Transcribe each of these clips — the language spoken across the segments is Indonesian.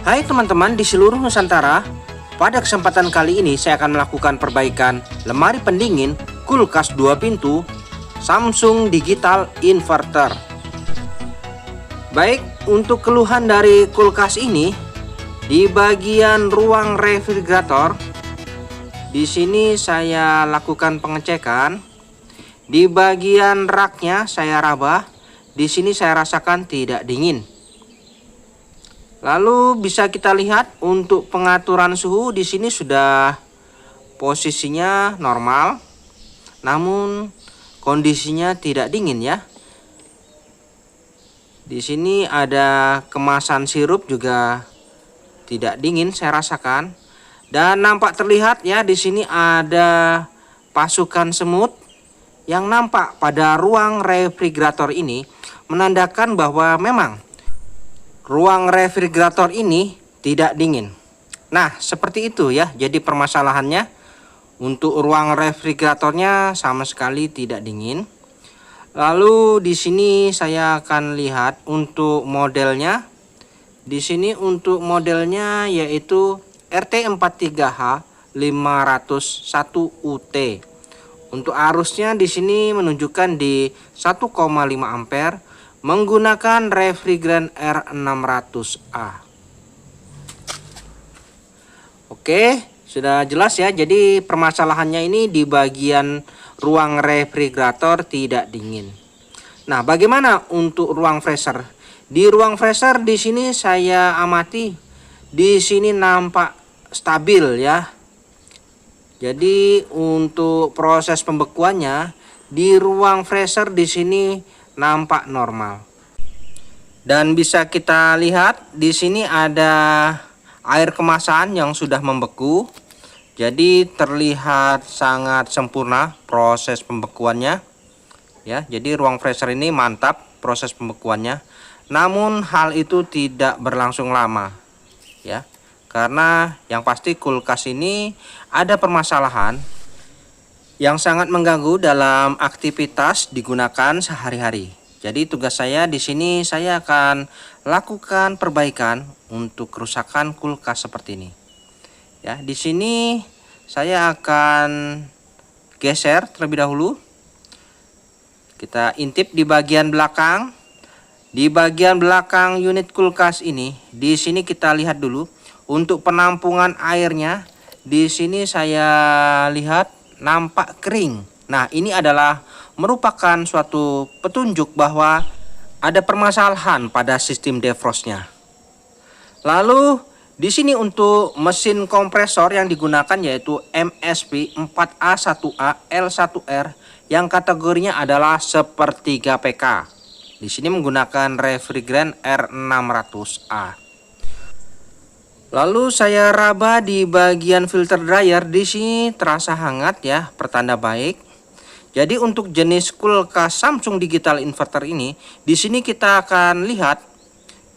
Hai teman-teman di seluruh Nusantara, pada kesempatan kali ini saya akan melakukan perbaikan lemari pendingin kulkas 2 pintu Samsung Digital Inverter. Baik, untuk keluhan dari kulkas ini, di bagian ruang refrigerator, di sini saya lakukan pengecekan. Di bagian raknya saya raba, di sini saya rasakan tidak dingin. Lalu bisa kita lihat untuk pengaturan suhu di sini sudah posisinya normal, namun kondisinya tidak dingin ya. Di sini ada kemasan sirup juga tidak dingin saya rasakan, dan nampak terlihat ya di sini ada pasukan semut yang nampak pada ruang refrigerator ini, menandakan bahwa memang ruang refrigerator ini tidak dingin. Nah, seperti itu ya. Jadi permasalahannya untuk ruang refrigeratornya sama sekali tidak dingin. Lalu di sini saya akan lihat untuk modelnya. Di sini untuk modelnya yaitu RT43H 501 UT. Untuk arusnya di sini menunjukkan di 1,5 ampere. Menggunakan refrigeran R600A. Oke, sudah jelas ya. Jadi permasalahannya ini di bagian ruang refrigerator tidak dingin. Nah, bagaimana untuk ruang freezer? Di ruang freezer di sini saya amati, di sini nampak stabil ya. Jadi untuk proses pembekuannya di ruang freezer di sini nampak normal. Dan bisa kita lihat di sini ada air kemasan yang sudah membeku. Jadi terlihat sangat sempurna proses pembekuannya. Ya, jadi ruang freezer ini mantap proses pembekuannya. Namun hal itu tidak berlangsung lama. Ya. Karena yang pasti kulkas ini ada permasalahan yang sangat mengganggu dalam aktivitas digunakan sehari-hari. Jadi tugas saya di sini saya akan lakukan perbaikan untuk kerusakan kulkas seperti ini. Ya, di sini saya akan geser terlebih dahulu. Kita intip di bagian belakang. Di bagian belakang unit kulkas ini, di sini kita lihat dulu untuk penampungan airnya. Di sini saya lihat nampak kering. Nah, ini adalah merupakan suatu petunjuk bahwa ada permasalahan pada sistem defrostnya. Lalu di sini untuk mesin kompresor yang digunakan yaitu MSP 4A1A L1R yang kategorinya adalah sepertiga PK. Di sini menggunakan refrigeran R600A. Lalu saya raba di bagian filter dryer. Di sini terasa hangat ya, pertanda baik. Jadi untuk jenis kulkas Samsung Digital Inverter ini, di sini kita akan lihat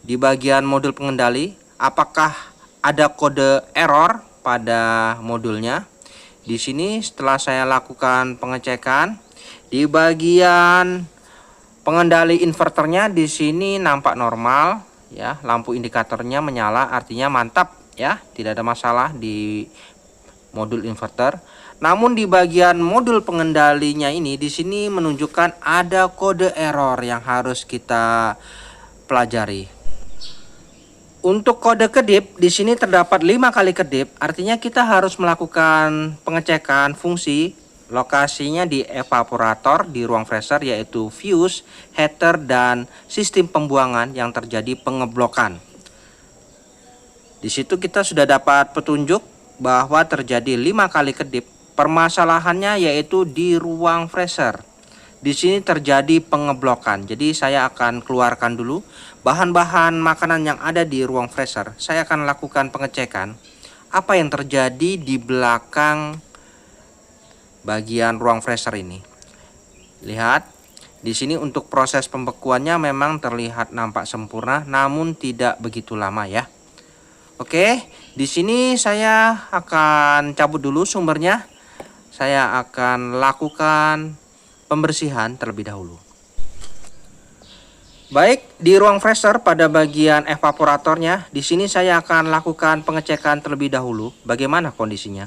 di bagian modul pengendali apakah ada kode error pada modulnya. Di sini setelah saya lakukan pengecekan di bagian pengendali inverternya, di sini nampak normal. Ya, lampu indikatornya menyala, artinya mantap ya, tidak ada masalah di modul inverter. Namun di bagian modul pengendalinya ini di sini menunjukkan ada kode error yang harus kita pelajari. Untuk kode kedip di sini terdapat 5 kali kedip, artinya kita harus melakukan pengecekan fungsi. Lokasinya di evaporator di ruang freezer yaitu fuse, heater, dan sistem pembuangan yang terjadi pengeblokan. Di situ kita sudah dapat petunjuk bahwa terjadi 5 kali kedip. Permasalahannya yaitu di ruang freezer. Di sini terjadi pengeblokan. Jadi saya akan keluarkan dulu bahan-bahan makanan yang ada di ruang freezer. Saya akan lakukan pengecekan apa yang terjadi di belakang bagian ruang freezer ini. Lihat, di sini untuk proses pembekuannya memang terlihat nampak sempurna, namun tidak begitu lama ya. Oke, di sini saya akan cabut dulu sumbernya. Saya akan lakukan pembersihan terlebih dahulu. Baik, di ruang freezer pada bagian evaporatornya, di sini saya akan lakukan pengecekan terlebih dahulu bagaimana kondisinya.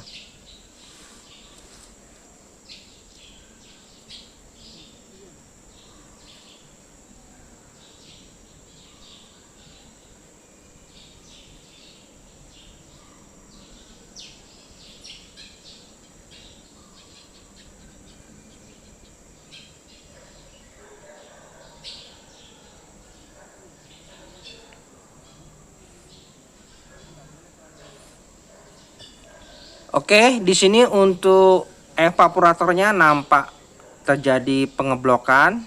Oke, di sini untuk evaporatornya nampak terjadi pengeblokan.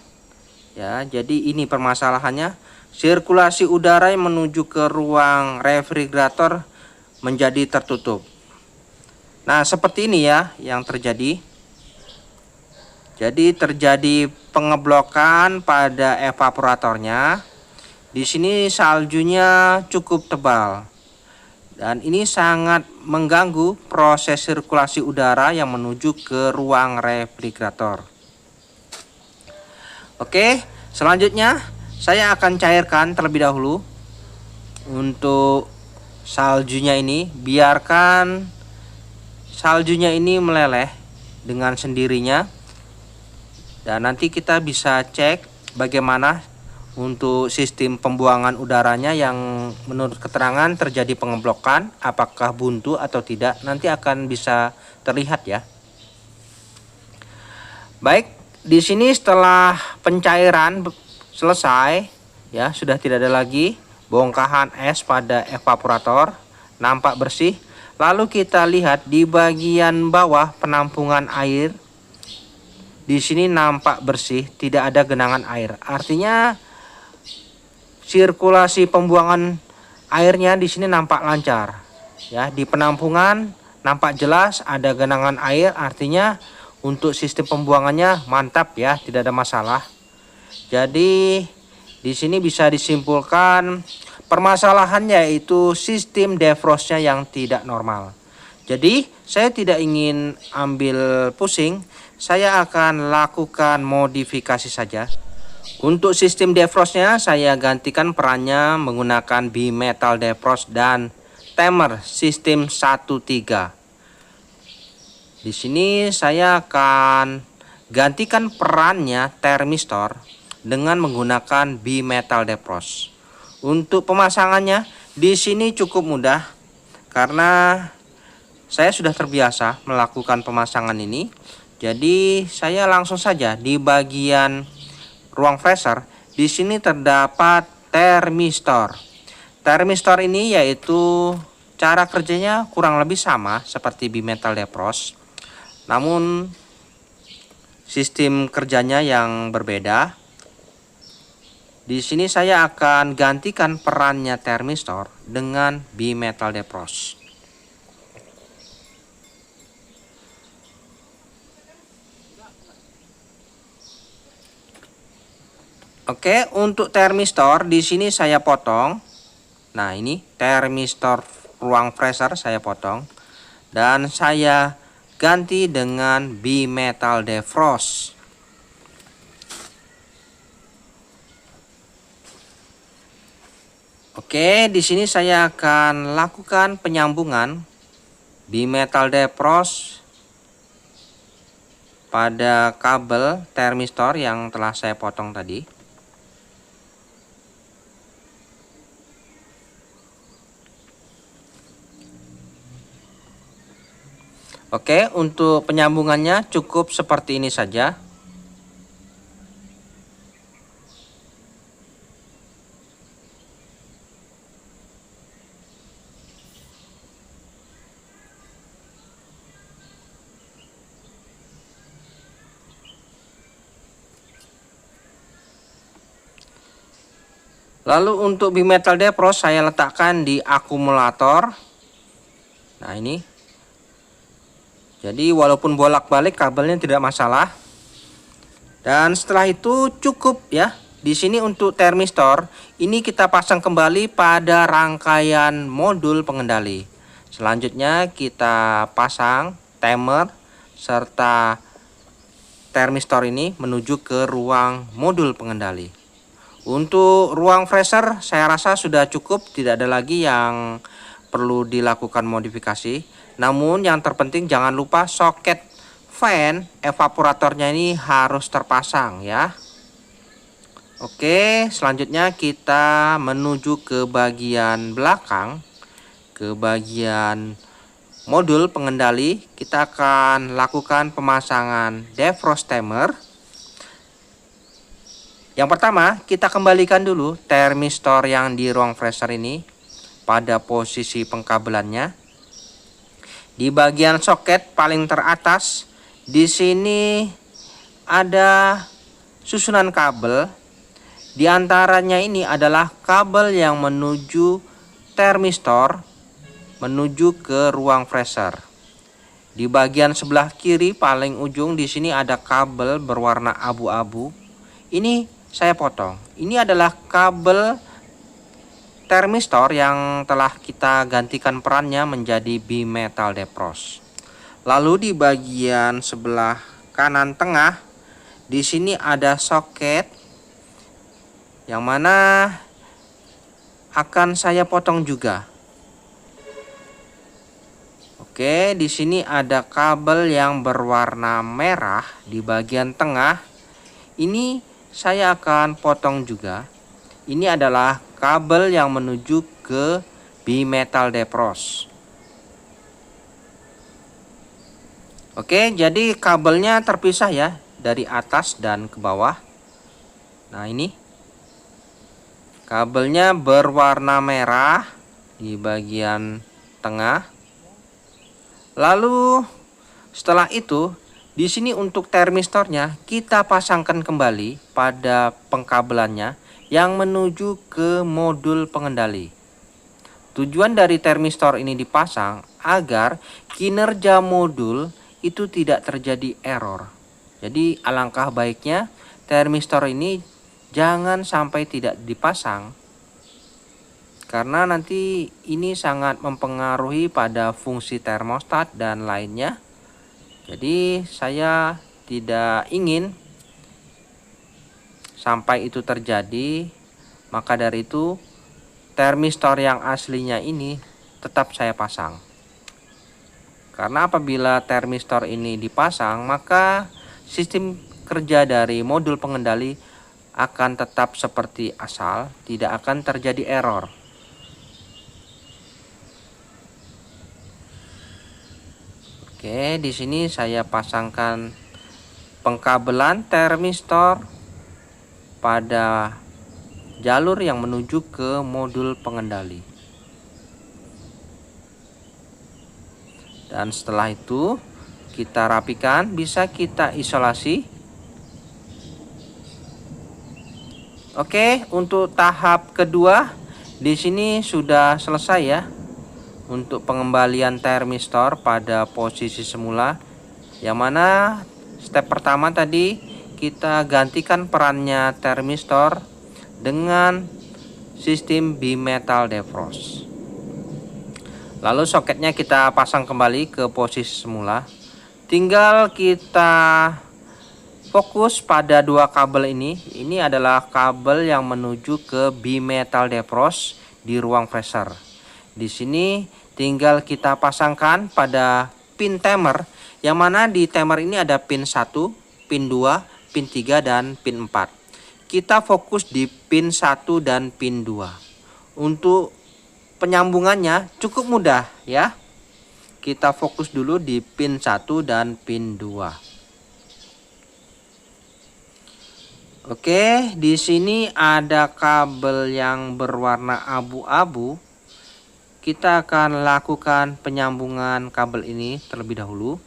Ya, jadi ini permasalahannya. Sirkulasi udara yang menuju ke ruang refrigerator menjadi tertutup. Nah, seperti ini ya yang terjadi. Jadi terjadi pengeblokan pada evaporatornya. Di sini saljunya cukup tebal. Dan ini sangat mengganggu proses sirkulasi udara yang menuju ke ruang refrigerator. Oke, selanjutnya saya akan cairkan terlebih dahulu untuk saljunya ini. Biarkan saljunya ini meleleh dengan sendirinya. Dan nanti kita bisa cek bagaimana untuk sistem pembuangan udaranya yang menurut keterangan terjadi pengeblokan, apakah buntu atau tidak, nanti akan bisa terlihat ya. Baik, di sini setelah pencairan selesai ya, sudah tidak ada lagi bongkahan es pada evaporator, nampak bersih. Lalu kita lihat di bagian bawah penampungan air. Di sini nampak bersih, tidak ada genangan air. Artinya sirkulasi pembuangan airnya di sini nampak lancar. Ya, di penampungan nampak jelas ada genangan air, artinya untuk sistem pembuangannya mantap ya, tidak ada masalah. Jadi di sini bisa disimpulkan permasalahannya yaitu sistem defrostnya yang tidak normal. Jadi saya tidak ingin ambil pusing, saya akan lakukan modifikasi saja. Untuk sistem defrostnya saya gantikan perannya menggunakan bimetal defrost dan timer sistem 13. Di sini saya akan gantikan perannya termistor dengan menggunakan bimetal defrost. Untuk pemasangannya di sini cukup mudah karena saya sudah terbiasa melakukan pemasangan ini. Jadi saya langsung saja di bagian ruang freezer. Di sini terdapat termistor. Termistor ini yaitu cara kerjanya kurang lebih sama seperti bimetal defrost, namun sistem kerjanya yang berbeda. Di sini saya akan gantikan perannya termistor dengan bimetal defrost. Oke, untuk termistor di sini saya potong. Nah, ini termistor ruang freezer saya potong dan saya ganti dengan bimetal defrost. Oke, di sini saya akan lakukan penyambungan bimetal defrost pada kabel termistor yang telah saya potong tadi. Oke, untuk penyambungannya cukup seperti ini saja. Lalu untuk bimetal defrost saya letakkan di akumulator. Nah, ini. Jadi walaupun bolak-balik kabelnya tidak masalah. Dan setelah itu cukup ya. Di sini untuk termistor ini kita pasang kembali pada rangkaian modul pengendali. Selanjutnya kita pasang timer serta termistor ini menuju ke ruang modul pengendali. Untuk ruang freezer saya rasa sudah cukup, tidak ada lagi yang perlu dilakukan modifikasi. Namun yang terpenting jangan lupa soket fan evaporatornya ini harus terpasang ya. Oke, selanjutnya kita menuju ke bagian belakang, ke bagian modul pengendali. Kita akan lakukan pemasangan defrost timer. Yang pertama, kita kembalikan dulu termistor yang di ruang freezer ini pada posisi pengkabelannya. Di bagian soket paling teratas, di sini ada susunan kabel. Di antaranya ini adalah kabel yang menuju termistor menuju ke ruang freezer. Di bagian sebelah kiri paling ujung di sini ada kabel berwarna abu-abu. Ini saya potong. Ini adalah kabel termistor yang telah kita gantikan perannya menjadi bimetal defrost. Lalu di bagian sebelah kanan tengah di sini ada soket yang mana akan saya potong juga. Oke, di sini ada kabel yang berwarna merah di bagian tengah. Ini saya akan potong juga. Ini adalah kabel yang menuju ke bimetal defrost. Oke, jadi kabelnya terpisah ya dari atas dan ke bawah. Nah, ini kabelnya berwarna merah di bagian tengah. Lalu setelah itu di sini untuk termistornya kita pasangkan kembali pada pengkabelannya yang menuju ke modul pengendali. Tujuan dari termistor ini dipasang agar kinerja modul itu tidak terjadi error. Jadi alangkah baiknya termistor ini jangan sampai tidak dipasang, karena nanti ini sangat mempengaruhi pada fungsi termostat dan lainnya. Jadi saya tidak ingin sampai itu terjadi. Maka dari itu termistor yang aslinya ini tetap saya pasang. Karena apabila termistor ini dipasang, maka sistem kerja dari modul pengendali akan tetap seperti asal, tidak akan terjadi error. Oke, di sini saya pasangkan pengkabelan termistor pada jalur yang menuju ke modul pengendali. Dan setelah itu kita rapikan, bisa kita isolasi. Oke, untuk tahap kedua di sini sudah selesai ya. Untuk pengembalian termistor pada posisi semula, yang mana step pertama tadi kita gantikan perannya termistor dengan sistem bimetal defrost. Lalu soketnya kita pasang kembali ke posisi semula. Tinggal kita fokus pada dua kabel ini. Ini adalah kabel yang menuju ke bimetal defrost di ruang freezer. Di sini tinggal kita pasangkan pada pin timer, yang mana di timer ini ada pin 1, pin 2, pin 3, dan pin 4. Kita fokus di pin 1 dan pin 2. Untuk penyambungannya cukup mudah ya. Kita fokus dulu di pin 1 dan pin 2. Oke, di sini ada kabel yang berwarna abu-abu. Kita akan lakukan penyambungan kabel ini terlebih dahulu.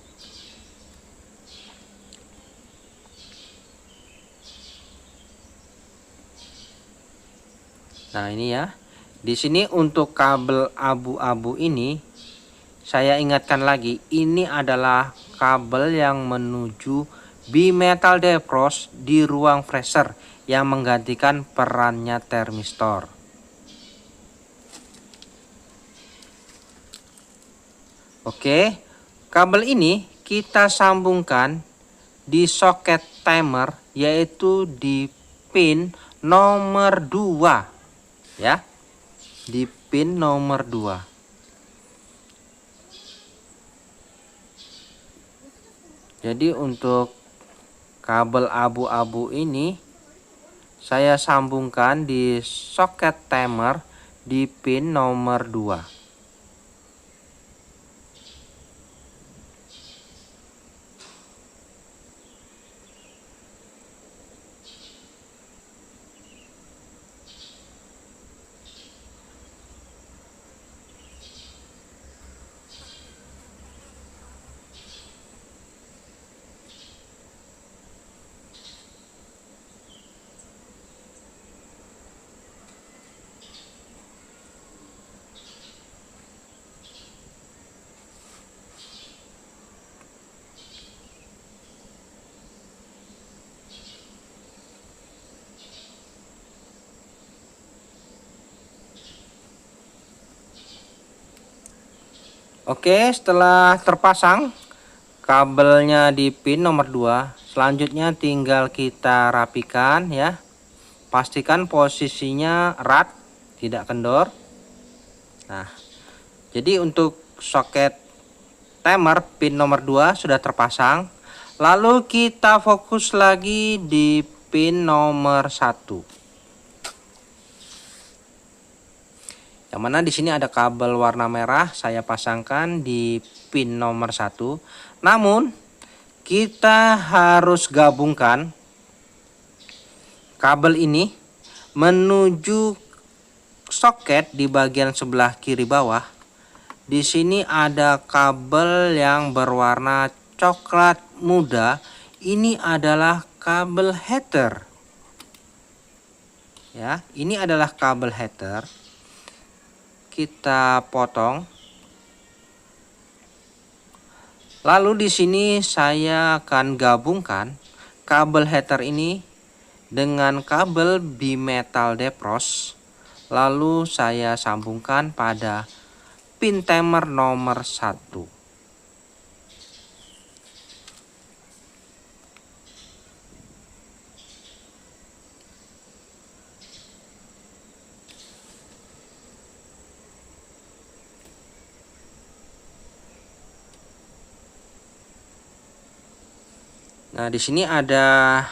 Nah, ini ya. Di sini untuk kabel abu-abu ini saya ingatkan lagi, ini adalah kabel yang menuju bimetal defrost di ruang freezer yang menggantikan perannya termistor. Oke, kabel ini kita sambungkan di soket timer, yaitu di pin nomor 2 ya, di pin nomor 2. Jadi untuk kabel abu-abu ini saya sambungkan di soket timer di pin nomor 2. Oke, setelah terpasang kabelnya di pin nomor 2, selanjutnya tinggal kita rapikan ya. Pastikan posisinya erat, tidak kendor. Nah, jadi untuk soket timer pin nomor 2 sudah terpasang. Lalu kita fokus lagi di pin nomor 1. Yang mana di sini ada kabel warna merah saya pasangkan di pin nomor 1. Namun kita harus gabungkan kabel ini menuju soket di bagian sebelah kiri bawah. Di sini ada kabel yang berwarna coklat muda. Ini adalah kabel heater. Ya, ini adalah kabel heater. Kita potong. Lalu di sini saya akan gabungkan kabel heater ini dengan kabel bimetal depros. Lalu saya sambungkan pada pin timer nomor 1. Nah, di sini ada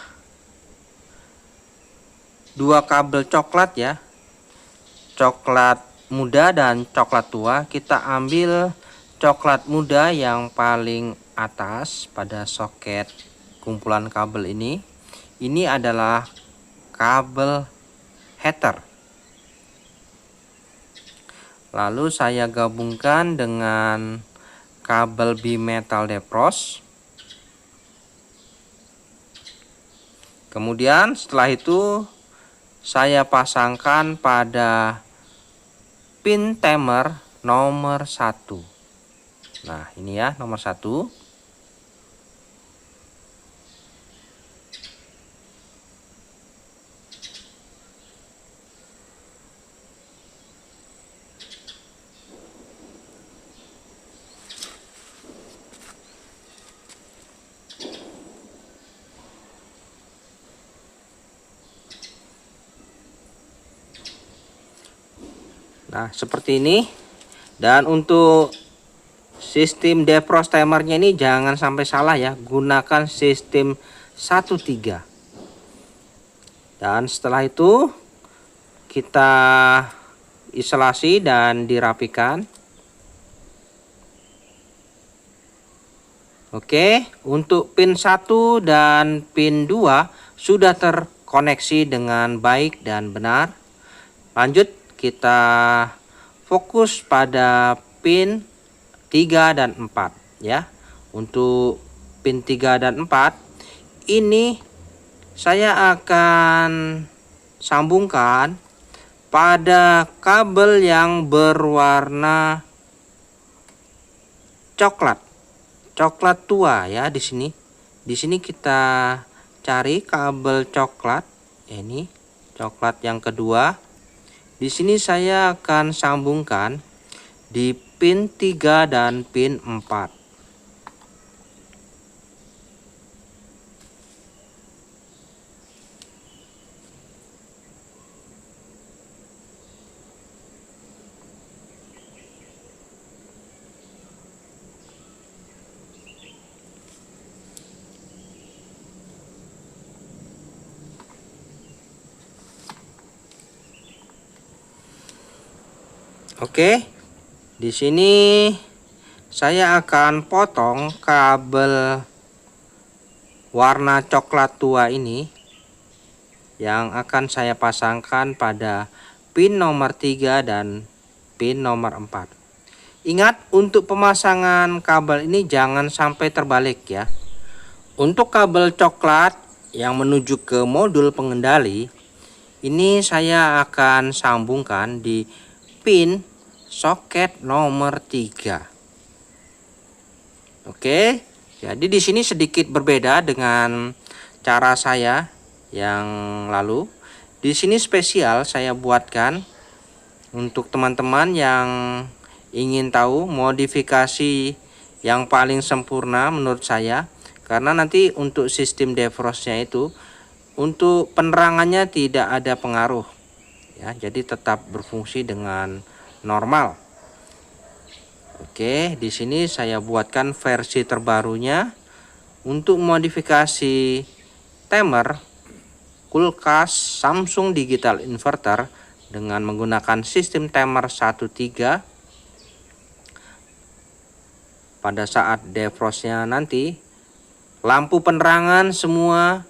2 kabel coklat ya. Coklat muda dan coklat tua. Kita ambil coklat muda yang paling atas pada soket kumpulan kabel ini. Ini adalah kabel heater. Lalu saya gabungkan dengan kabel bimetal depros. Kemudian setelah itu saya pasangkan pada pin timer nomor 1. Nah, ini ya nomor 1. Nah, seperti ini. Dan untuk sistem depros timernya ini jangan sampai salah ya, gunakan sistem 13. Dan setelah itu kita isolasi dan dirapikan. Oke, untuk pin 1 dan pin 2 sudah terkoneksi dengan baik dan benar. Lanjut kita fokus pada pin 3 dan 4 ya. Untuk pin 3 dan 4 ini saya akan sambungkan pada kabel yang berwarna coklat tua ya. Di sini kita cari kabel coklat. Ini coklat yang kedua. Di sini saya akan sambungkan di pin 3 dan pin 4. Oke, di sini saya akan potong kabel warna coklat tua ini yang akan saya pasangkan pada pin nomor 3 dan pin nomor 4. Ingat, untuk pemasangan kabel ini jangan sampai terbalik ya. Untuk kabel coklat yang menuju ke modul pengendali, ini saya akan sambungkan di pin soket nomor 3. Oke, jadi di sini sedikit berbeda dengan cara saya yang lalu. Di sini spesial saya buatkan untuk teman-teman yang ingin tahu modifikasi yang paling sempurna menurut saya, karena nanti untuk sistem defrostnya itu untuk penerangannya tidak ada pengaruh ya, jadi tetap berfungsi dengan normal. Oke, di sini saya buatkan versi terbarunya untuk modifikasi timer kulkas Samsung Digital Inverter dengan menggunakan sistem timer 1.3. Pada saat defrostnya nanti, lampu penerangan semua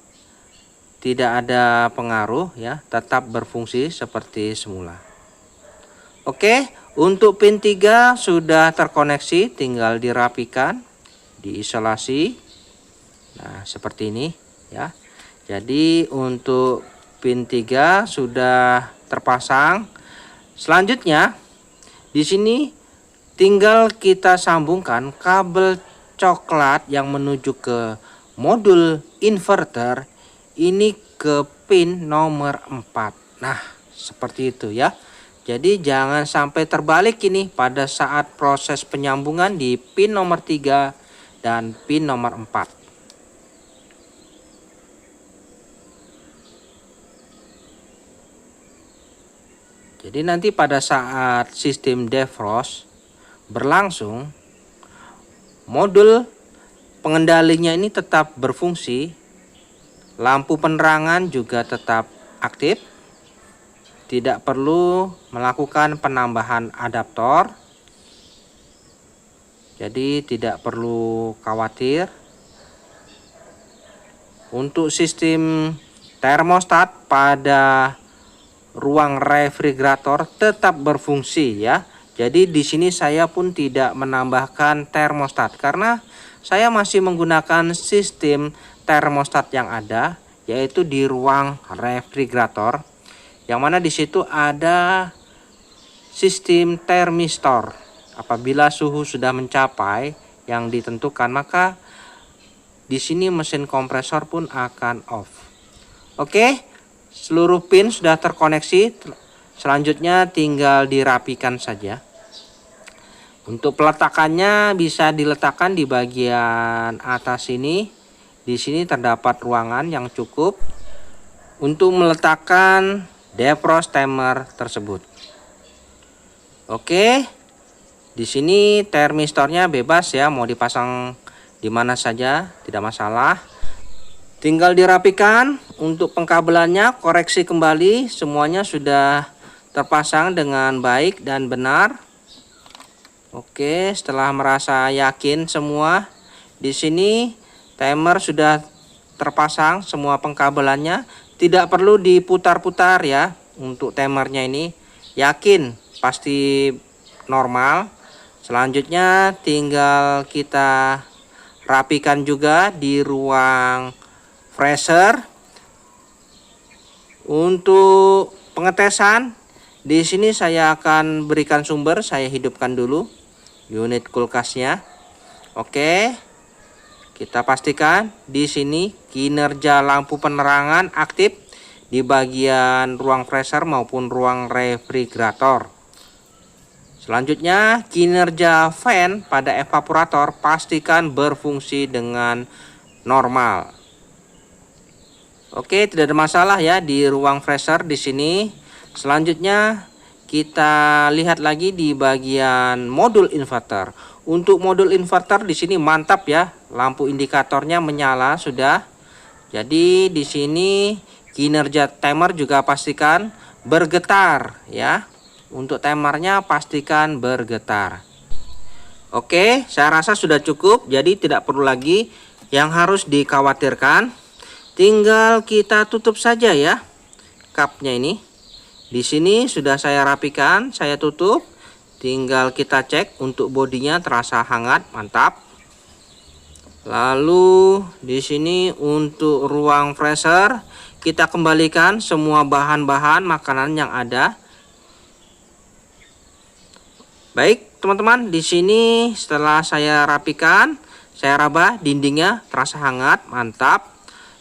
tidak ada pengaruh ya, tetap berfungsi seperti semula. Oke, untuk pin 3 sudah terkoneksi, tinggal dirapikan, diisolasi. Nah, seperti ini ya. Jadi untuk pin 3 sudah terpasang. Selanjutnya di sini tinggal kita sambungkan kabel coklat yang menuju ke modul inverter ini ke pin nomor 4. Nah, seperti itu ya. Jadi jangan sampai terbalik ini pada saat proses penyambungan di pin nomor 3 dan pin nomor 4. Jadi nanti pada saat sistem defrost berlangsung, modul pengendalinya ini tetap berfungsi, lampu penerangan juga tetap aktif, tidak perlu melakukan penambahan adaptor, jadi tidak perlu khawatir. Untuk sistem termostat pada ruang refrigerator tetap berfungsi ya. Jadi di sini saya pun tidak menambahkan termostat karena saya masih menggunakan sistem termostat yang ada, yaitu di ruang refrigerator, yang mana di situ ada sistem termistor. Apabila suhu sudah mencapai yang ditentukan, maka di sini mesin kompresor pun akan off. Oke, seluruh pin sudah terkoneksi. Selanjutnya tinggal dirapikan saja. Untuk peletakannya bisa diletakkan di bagian atas ini. Di sini terdapat ruangan yang cukup untuk meletakkan defrost timer tersebut. Oke, di sini termistornya bebas ya, mau dipasang di mana saja tidak masalah. Tinggal dirapikan. Untuk pengkabelannya koreksi kembali, semuanya sudah terpasang dengan baik dan benar. Oke, setelah merasa yakin semua, di sini timer sudah terpasang semua pengkabelannya, tidak perlu diputar-putar ya. Untuk timernya ini yakin pasti normal. Selanjutnya tinggal kita rapikan juga di ruang freezer. Untuk pengetesan, di sini saya akan berikan sumber, saya hidupkan dulu unit kulkasnya. Oke, kita pastikan di sini kinerja lampu penerangan aktif di bagian ruang freezer maupun ruang refrigerator. Selanjutnya kinerja fan pada evaporator pastikan berfungsi dengan normal. Oke, tidak ada masalah ya di ruang freezer di sini. Selanjutnya kita lihat lagi di bagian modul inverter. Untuk modul inverter di sini mantap ya, lampu indikatornya menyala sudah. Jadi di sini kinerja timer juga pastikan bergetar ya. Untuk timernya pastikan bergetar. Oke, saya rasa sudah cukup, jadi tidak perlu lagi yang harus dikhawatirkan. Tinggal kita tutup saja ya cupnya ini. Di sini sudah saya rapikan, saya tutup. Tinggal kita cek untuk bodinya terasa hangat, mantap. Lalu di sini untuk ruang freezer kita kembalikan semua bahan-bahan makanan yang ada. Baik, teman-teman, di sini setelah saya rapikan, saya raba dindingnya terasa hangat, mantap.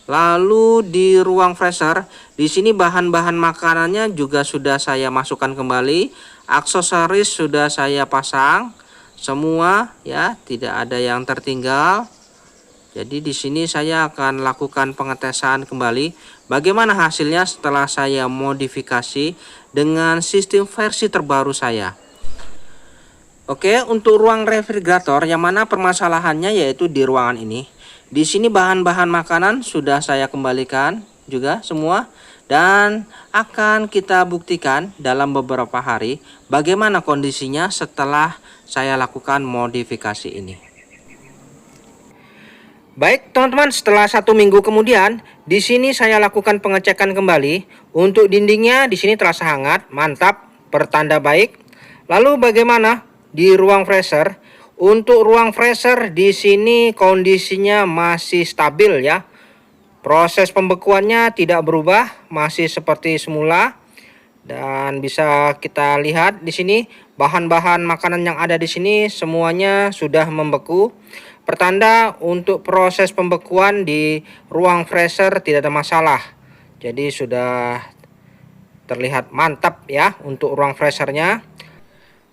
Lalu di ruang freezer, di sini bahan-bahan makanannya juga sudah saya masukkan kembali. Aksesoris sudah saya pasang semua ya, tidak ada yang tertinggal. Jadi di sini saya akan lakukan pengetesan kembali bagaimana hasilnya setelah saya modifikasi dengan sistem versi terbaru saya. Oke, untuk ruang refrigerator yang mana permasalahannya yaitu di ruangan ini. Di sini bahan-bahan makanan sudah saya kembalikan juga semua dan akan kita buktikan dalam beberapa hari bagaimana kondisinya setelah saya lakukan modifikasi ini. Baik teman-teman, setelah 1 minggu kemudian, di sini saya lakukan pengecekan kembali. Untuk dindingnya di sini terasa hangat, mantap, pertanda baik. Lalu bagaimana di ruang freezer? Untuk ruang freezer di sini kondisinya masih stabil ya. Proses pembekuannya tidak berubah, masih seperti semula. Dan bisa kita lihat di sini bahan-bahan makanan yang ada di sini semuanya sudah membeku. Pertanda untuk proses pembekuan di ruang freezer tidak ada masalah. Jadi sudah terlihat mantap ya untuk ruang freezernya.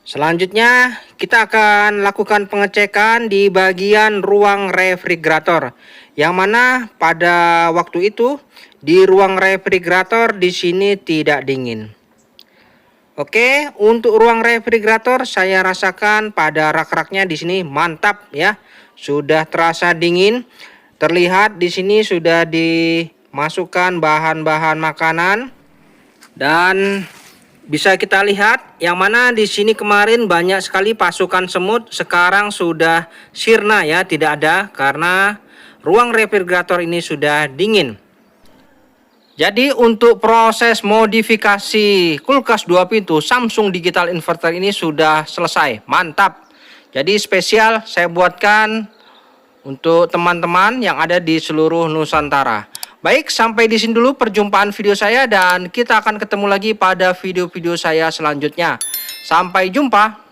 Selanjutnya kita akan lakukan pengecekan di bagian ruang refrigerator. Yang mana pada waktu itu di ruang refrigerator di sini tidak dingin. Oke, untuk ruang refrigerator saya rasakan pada rak-raknya di sini mantap ya. Sudah terasa dingin. Terlihat di sini sudah dimasukkan bahan-bahan makanan dan bisa kita lihat yang mana di sini kemarin banyak sekali pasukan semut, sekarang sudah sirna ya, tidak ada karena ruang refrigerator ini sudah dingin. Jadi untuk proses modifikasi kulkas 2 pintu Samsung Digital Inverter ini sudah selesai. Mantap. Jadi spesial saya buatkan untuk teman-teman yang ada di seluruh Nusantara. Baik, sampai di sini dulu perjumpaan video saya dan kita akan ketemu lagi pada video-video saya selanjutnya. Sampai jumpa.